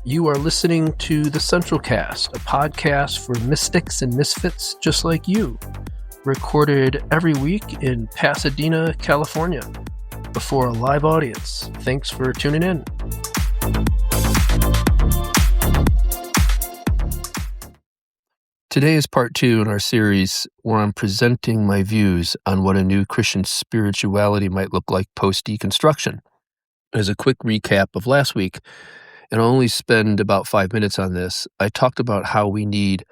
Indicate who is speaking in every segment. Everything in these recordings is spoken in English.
Speaker 1: You are listening to The Central Cast, a podcast for mystics and misfits just like you, recorded every week in Pasadena, California, before a live audience. Thanks for tuning in. Today is part 2 in our series where I'm presenting my views on what a new Christian spirituality might look like post-deconstruction. As a quick recap of last week, and I'll only spend about 5 minutes on this, I talked about how we need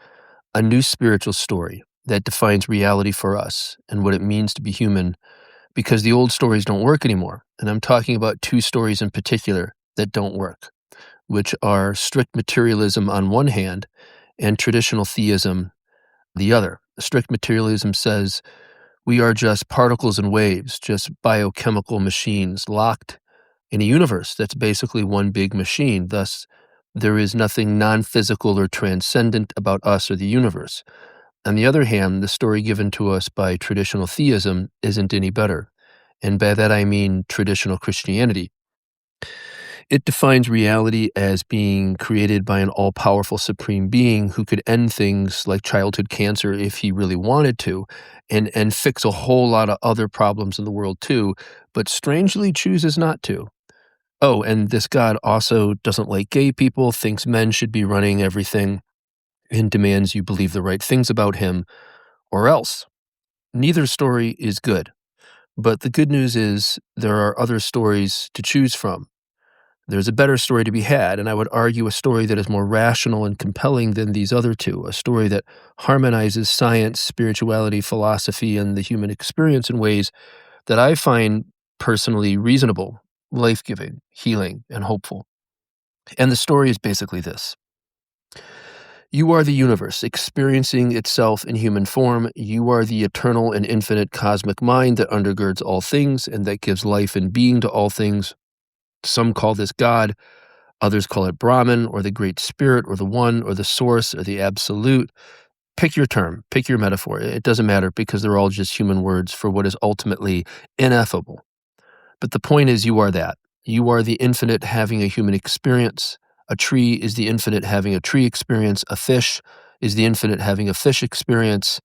Speaker 1: a new spiritual story that defines reality for us and what it means to be human, because the old stories don't work anymore. And I'm talking about 2 stories in particular that don't work, which are strict materialism on one hand and traditional theism the other. Strict materialism says we are just particles and waves, just biochemical machines locked in a universe that's basically one big machine. Thus, there is nothing non-physical or transcendent about us or the universe. On the other hand, the story given to us by traditional theism isn't any better. And by that I mean traditional Christianity. It defines reality as being created by an all-powerful supreme being who could end things like childhood cancer if he really wanted to, and fix a whole lot of other problems in the world too, but strangely chooses not to. Oh, and this God also doesn't like gay people, thinks men should be running everything, and demands you believe the right things about him, or else. Neither story is good. But the good news is there are other stories to choose from. There's a better story to be had, and I would argue a story that is more rational and compelling than these other 2, a story that harmonizes science, spirituality, philosophy, and the human experience in ways that I find personally reasonable, life-giving, healing, and hopeful. And the story is basically this. You are the universe, experiencing itself in human form. You are the eternal and infinite cosmic mind that undergirds all things and that gives life and being to all things. Some call this God, others call it Brahman, or the Great Spirit, or the One, or the Source, or the Absolute. Pick your term, pick your metaphor. It doesn't matter because they're all just human words for what is ultimately ineffable. But the point is you are that. You are the infinite having a human experience. A tree is the infinite having a tree experience. A fish is the infinite having a fish experience,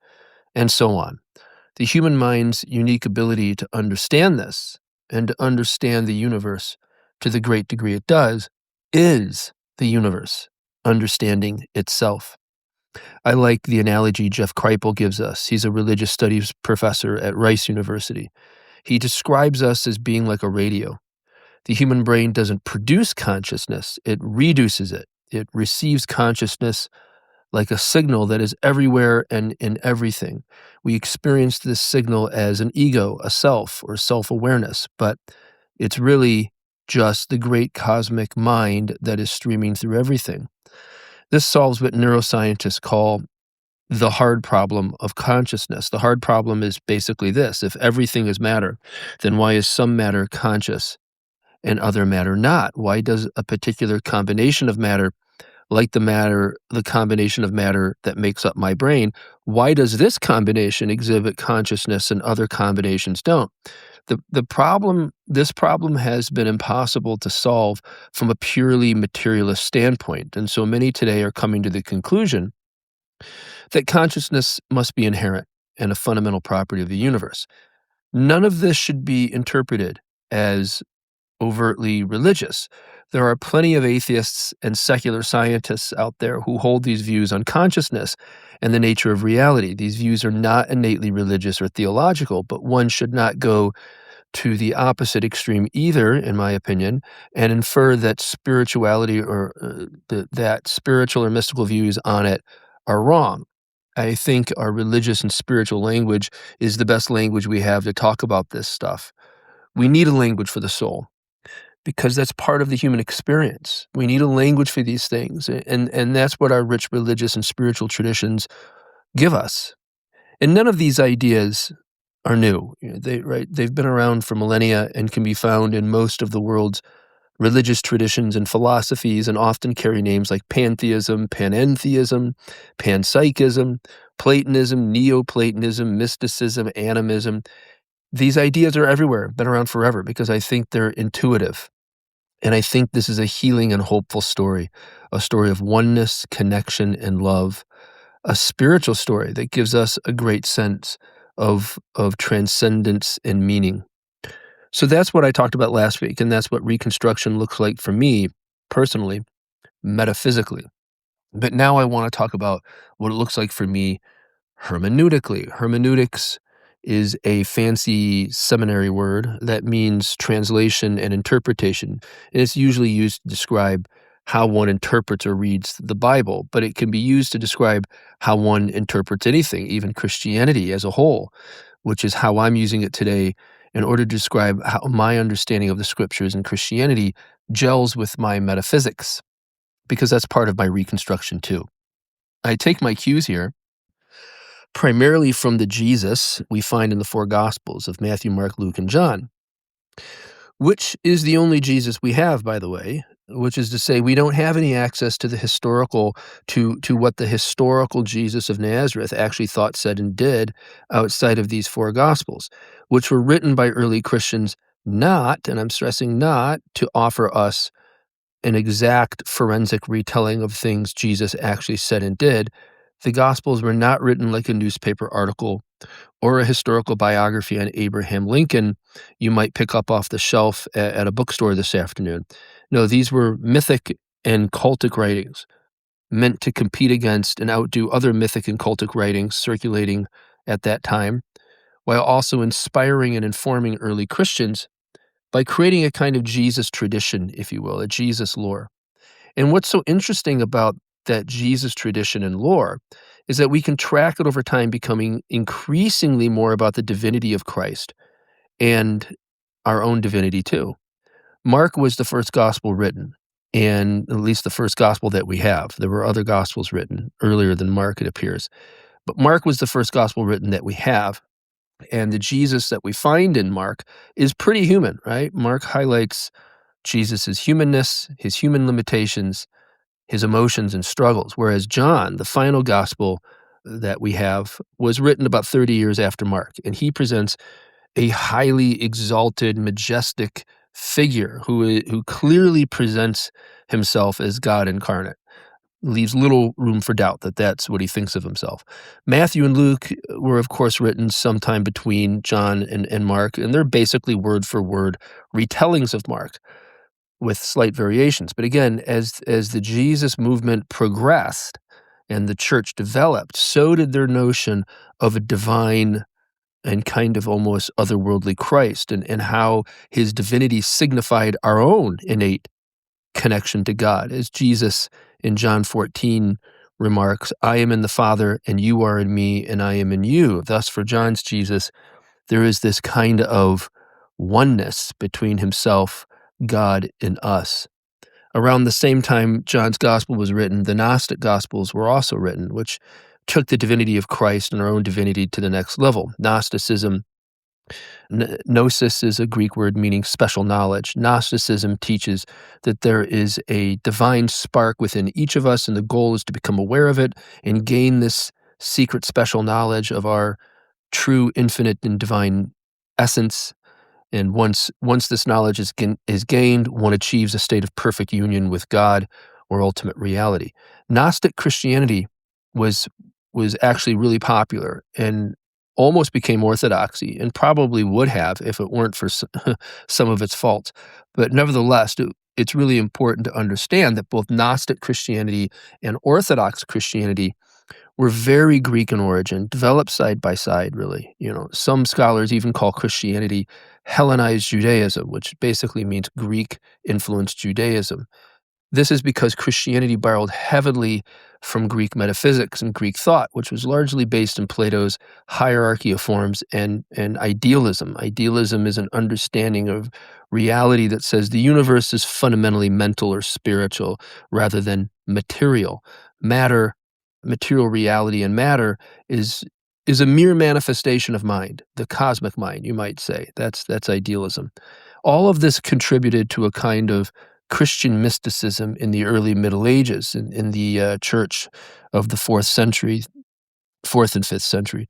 Speaker 1: and so on. The human mind's unique ability to understand this and to understand the universe to the great degree it does is the universe understanding itself. I like the analogy Jeff Kripal gives us. He's a religious studies professor at Rice University. He describes us as being like a radio. The human brain doesn't produce consciousness, it reduces it. It receives consciousness like a signal that is everywhere and in everything. We experience this signal as an ego, a self, or self-awareness, but it's really just the great cosmic mind that is streaming through everything. This solves what neuroscientists call the hard problem of consciousness. The hard problem is basically this. If everything is matter, then why is some matter conscious and other matter not? Why does a particular combination of matter, like the combination of matter that makes up my brain, why does this combination exhibit consciousness and other combinations don't? This problem has been impossible to solve from a purely materialist standpoint, and so many today are coming to the conclusion that consciousness must be inherent and a fundamental property of the universe. None of this should be interpreted as overtly religious. There are plenty of atheists and secular scientists out there who hold these views on consciousness and the nature of reality. These views are not innately religious or theological, but one should not go to the opposite extreme either, in my opinion, and infer that spirituality or that spiritual or mystical views on it are wrong. I think our religious and spiritual language is the best language we have to talk about this stuff. We need a language for the soul because that's part of the human experience. We need a language for these things, and that's what our rich religious and spiritual traditions give us. And none of these ideas are new. They've been around for millennia and can be found in most of the world's religious traditions and philosophies, and often carry names like pantheism, panentheism, panpsychism, Platonism, Neoplatonism, mysticism, animism. These ideas are everywhere, been around forever, because I think they're intuitive. And I think this is a healing and hopeful story, a story of oneness, connection, and love, a spiritual story that gives us a great sense of transcendence and meaning. So that's what I talked about last week, and that's what reconstruction looks like for me personally, metaphysically. But now I want to talk about what it looks like for me hermeneutically. Hermeneutics is a fancy seminary word that means translation and interpretation. And it's usually used to describe how one interprets or reads the Bible, but it can be used to describe how one interprets anything, even Christianity as a whole, which is how I'm using it today in order to describe how my understanding of the scriptures and Christianity gels with my metaphysics, because that's part of my reconstruction too. I take my cues here primarily from the Jesus we find in the four Gospels of Matthew, Mark, Luke, and John, which is the only Jesus we have, by the way, which is to say we don't have any access to the historical, to what the historical Jesus of Nazareth actually thought, said, and did outside of these four Gospels, which were written by early Christians not, and I'm stressing not, to offer us an exact forensic retelling of things Jesus actually said and did. The Gospels were not written like a newspaper article or a historical biography on Abraham Lincoln you might pick up off the shelf at a bookstore this afternoon. No, these were mythic and cultic writings meant to compete against and outdo other mythic and cultic writings circulating at that time, while also inspiring and informing early Christians by creating a kind of Jesus tradition, if you will, a Jesus lore. And what's so interesting about that Jesus tradition and lore is that we can track it over time becoming increasingly more about the divinity of Christ and our own divinity too. Mark was the first gospel written, and at least the first gospel that we have. There were other gospels written earlier than Mark, it appears. But Mark was the first gospel written that we have. And the Jesus that we find in Mark is pretty human, right? Mark highlights Jesus' humanness, his human limitations, his emotions and struggles, whereas John, the final gospel that we have, was written about 30 years after Mark, and he presents a highly exalted, majestic figure who clearly presents himself as God incarnate. Leaves little room for doubt that that's what he thinks of himself. Matthew and Luke were, of course, written sometime between John and Mark, and they're basically word for word retellings of Mark with slight variations. But again, as the Jesus movement progressed and the church developed, so did their notion of a divine and kind of almost otherworldly Christ, and how his divinity signified our own innate connection to God. As Jesus in John 14 remarks, I am in the Father, and you are in me, and I am in you. Thus, for John's Jesus, there is this kind of oneness between himself, God, and us. Around the same time John's gospel was written, the Gnostic gospels were also written, which took the divinity of Christ and our own divinity to the next level. Gnosticism, gnosis is a Greek word meaning special knowledge. Gnosticism teaches that there is a divine spark within each of us, and the goal is to become aware of it and gain this secret special knowledge of our true, infinite, and divine essence. And once this knowledge is gained, one achieves a state of perfect union with God or ultimate reality. Gnostic Christianity was actually really popular and almost became orthodoxy, and probably would have if it weren't for some of its faults. But nevertheless, it's really important to understand that both Gnostic Christianity and Orthodox Christianity were very Greek in origin, developed side by side, really. Some scholars even call Christianity Hellenized Judaism, which basically means Greek-influenced Judaism. This is because Christianity borrowed heavily from Greek metaphysics and Greek thought, which was largely based in Plato's hierarchy of forms and idealism. Idealism is an understanding of reality that says the universe is fundamentally mental or spiritual rather than material. Material reality and matter is a mere manifestation of mind, the cosmic mind, you might say. That's idealism. All of this contributed to a kind of Christian mysticism in the early Middle Ages, in the church of the 4th and 5th century,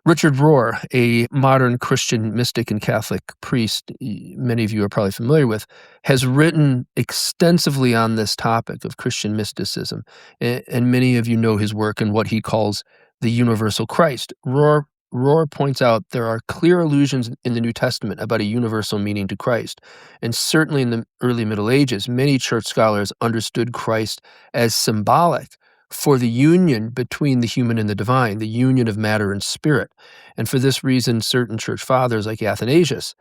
Speaker 1: Richard Rohr, a modern Christian mystic and Catholic priest, many of you are probably familiar with, has written extensively on this topic of Christian mysticism, and many of you know his work and what he calls the universal Christ. Rohr points out there are clear allusions in the New Testament about a universal meaning to Christ, and certainly in the early Middle Ages, many church scholars understood Christ as symbolic for the union between the human and the divine, the union of matter and spirit. And for this reason, certain church fathers like Athanasius,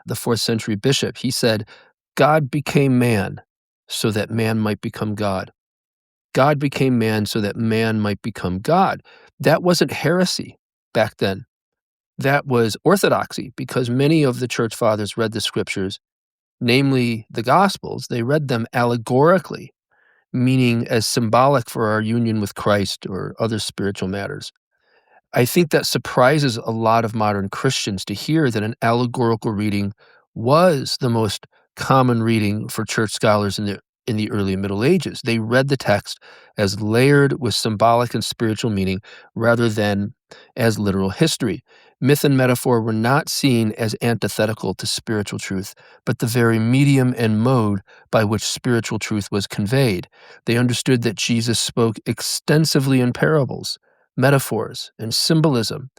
Speaker 1: the 4th century bishop, he said, God became man so that man might become God. God became man so that man might become God. That wasn't heresy back then. That was orthodoxy, because many of the church fathers read the scriptures, namely the Gospels, they read them allegorically, meaning as symbolic for our union with Christ or other spiritual matters. I think that surprises a lot of modern Christians to hear that an allegorical reading was the most common reading for church scholars in the early Middle Ages. They read the text as layered with symbolic and spiritual meaning rather than as literal history. Myth and metaphor were not seen as antithetical to spiritual truth, but the very medium and mode by which spiritual truth was conveyed. They understood that Jesus spoke extensively in parables, metaphors, and symbolism,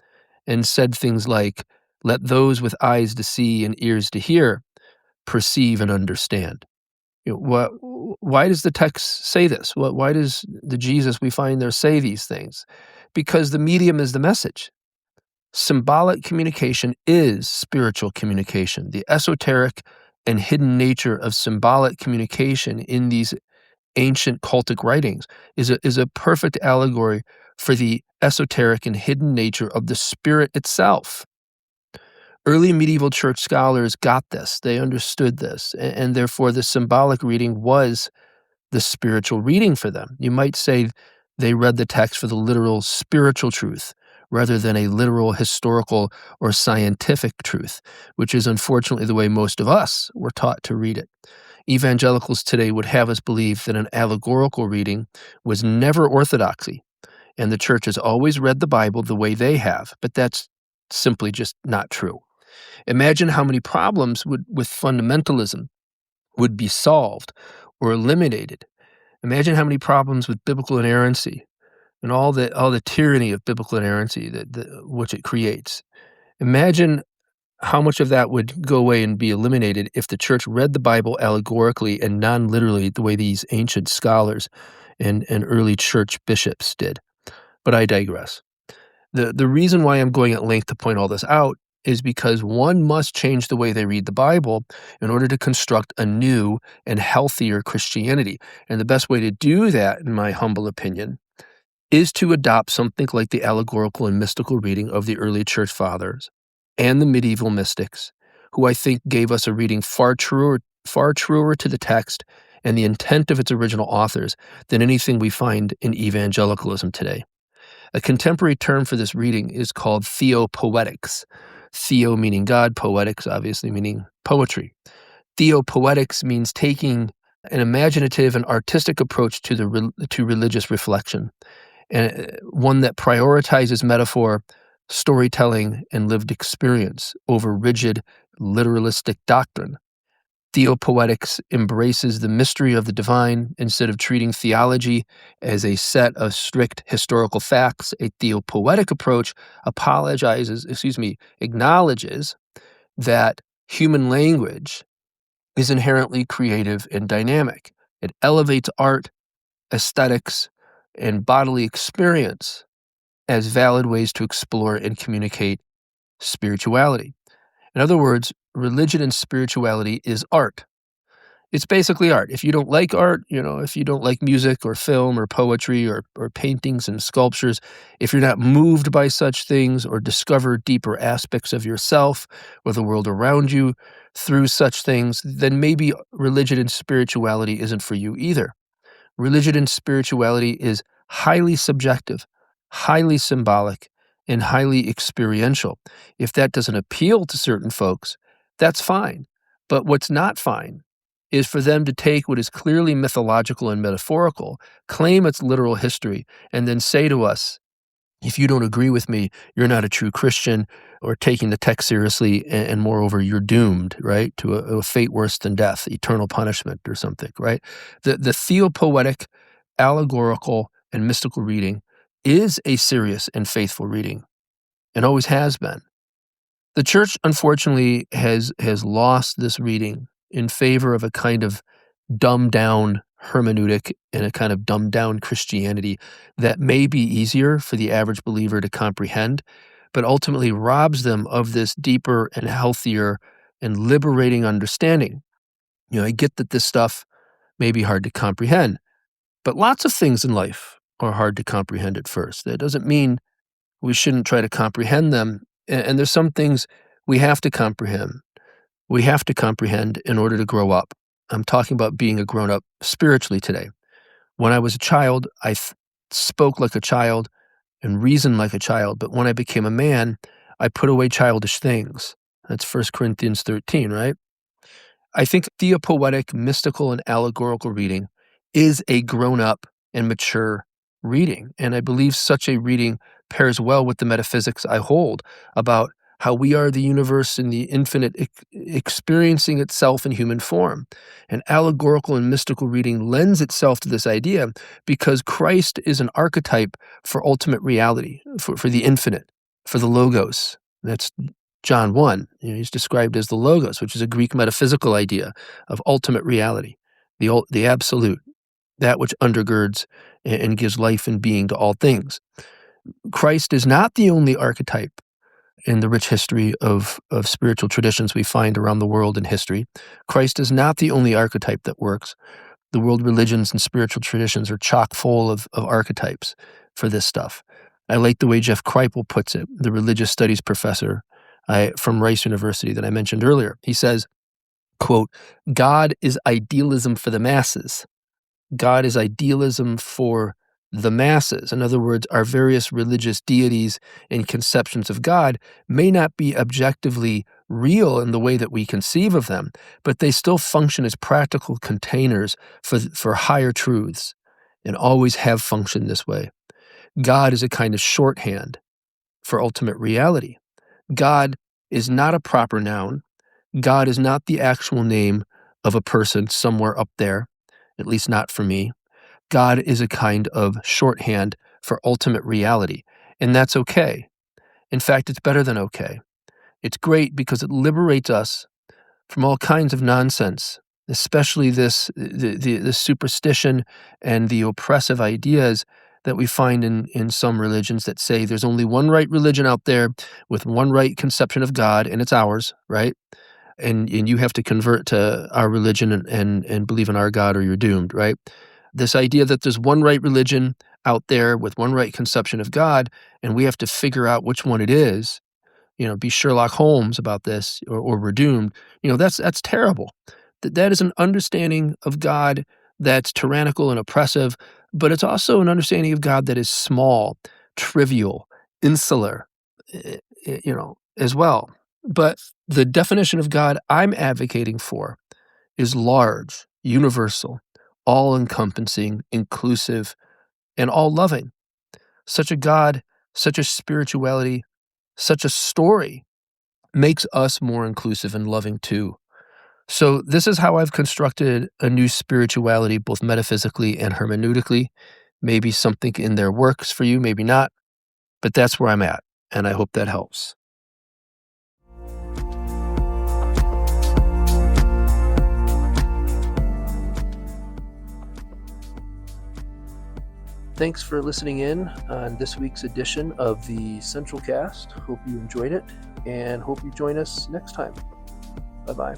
Speaker 1: and said things like, "Let those with eyes to see and ears to hear perceive and understand." Why does the text say this? Why does the Jesus we find there say these things? Because the medium is the message. Symbolic communication is spiritual communication. The esoteric and hidden nature of symbolic communication in these ancient cultic writings is a perfect allegory for the esoteric and hidden nature of the spirit itself. Early medieval church scholars got this. They understood this, and therefore the symbolic reading was the spiritual reading for them. You might say they read the text for the literal spiritual truth rather than a literal historical or scientific truth, which is unfortunately the way most of us were taught to read it. Evangelicals today would have us believe that an allegorical reading was never orthodoxy, and the church has always read the Bible the way they have, but that's simply just not true. Imagine how many problems with fundamentalism would be solved or eliminated. Imagine how many problems with biblical inerrancy and all the tyranny of biblical inerrancy which it creates. Imagine how much of that would go away and be eliminated if the church read the Bible allegorically and non-literally the way these ancient scholars and early church bishops did. But I digress. The reason why I'm going at length to point all this out is because one must change the way they read the Bible in order to construct a new and healthier Christianity. And the best way to do that, in my humble opinion, is to adopt something like the allegorical and mystical reading of the early church fathers and the medieval mystics, who I think gave us a reading far truer to the text and the intent of its original authors than anything we find in evangelicalism today. A contemporary term for this reading is called theopoetics. Theo meaning God, poetics obviously meaning poetry. Theopoetics means taking an imaginative and artistic approach to religious reflection, and one that prioritizes metaphor, storytelling, and lived experience over rigid literalistic doctrine. Theopoetics embraces the mystery of the divine instead of treating theology as a set of strict historical facts. A theopoetic approach acknowledges that human language is inherently creative and dynamic. It elevates art, aesthetics, and bodily experience as valid ways to explore and communicate spirituality. In other words, religion and spirituality is art. It's basically art. If you don't like art, if you don't like music or film or poetry or paintings and sculptures, if you're not moved by such things or discover deeper aspects of yourself or the world around you through such things, then maybe religion and spirituality isn't for you either. Religion and spirituality is highly subjective, highly symbolic, and highly experiential. If that doesn't appeal to certain folks, that's fine. But what's not fine is for them to take what is clearly mythological and metaphorical, claim its literal history, and then say to us If you don't agree with me, you're not a true Christian or taking the text seriously, and moreover, you're doomed, right, to a fate worse than death, eternal punishment or something, right? The theopoetic, allegorical, and mystical reading is a serious and faithful reading, and always has been. The church, unfortunately, has lost this reading in favor of a kind of dumbed down hermeneutic and a kind of dumbed down Christianity that may be easier for the average believer to comprehend, but ultimately robs them of this deeper and healthier and liberating understanding. I get that this stuff may be hard to comprehend, but lots of things in life are hard to comprehend at first. That doesn't mean we shouldn't try to comprehend them. And there's some things we have to comprehend. We have to comprehend in order to grow up. I'm talking about being a grown-up spiritually today. When I was a child, I spoke like a child and reasoned like a child, but when I became a man, I put away childish things. That's 1 Corinthians 13, right? I think theopoetic, mystical, and allegorical reading is a grown-up and mature reading, and I believe such a reading pairs well with the metaphysics I hold about how we are the universe and the infinite experiencing itself in human form. And allegorical and mystical reading lends itself to this idea because Christ is an archetype for ultimate reality, for the infinite, for the logos. That's John 1. He's described as the logos, which is a Greek metaphysical idea of ultimate reality, the absolute, that which undergirds and gives life and being to all things. Christ is not the only archetype in the rich history of spiritual traditions we find around the world in history. Christ is not the only archetype that works. The world religions and spiritual traditions are chock full of archetypes for this stuff. I like the way Jeff Kripal puts it, the religious studies professor from Rice University that I mentioned earlier. He says, quote, God is idealism for the masses. God is idealism for the masses. In other words, our various religious deities and conceptions of God may not be objectively real in the way that we conceive of them, but they still function as practical containers for higher truths and always have functioned this way. God is a kind of shorthand for ultimate reality. God is not a proper noun. God is not the actual name of a person somewhere up there, at least not for me. God is a kind of shorthand for ultimate reality, and that's okay. In fact, it's better than okay. It's great because it liberates us from all kinds of nonsense, especially the superstition and the oppressive ideas that we find in some religions that say there's only one right religion out there with one right conception of God, and it's ours, right? And you have to convert to our religion and believe in our God or you're doomed, right? This idea that there's one right religion out there with one right conception of God, and we have to figure out which one it is, be Sherlock Holmes about this, or we're doomed, that's terrible. That is an understanding of God that's tyrannical and oppressive, but it's also an understanding of God that is small, trivial, insular, as well. But the definition of God I'm advocating for is large, universal, all-encompassing, inclusive, and all-loving. Such a God, such a spirituality, such a story makes us more inclusive and loving too. So this is how I've constructed a new spirituality, both metaphysically and hermeneutically. Maybe something in there works for you, maybe not, but that's where I'm at, and I hope that helps. Thanks for listening in on this week's edition of the Central Cast. Hope you enjoyed it, and hope you join us next time. Bye-bye.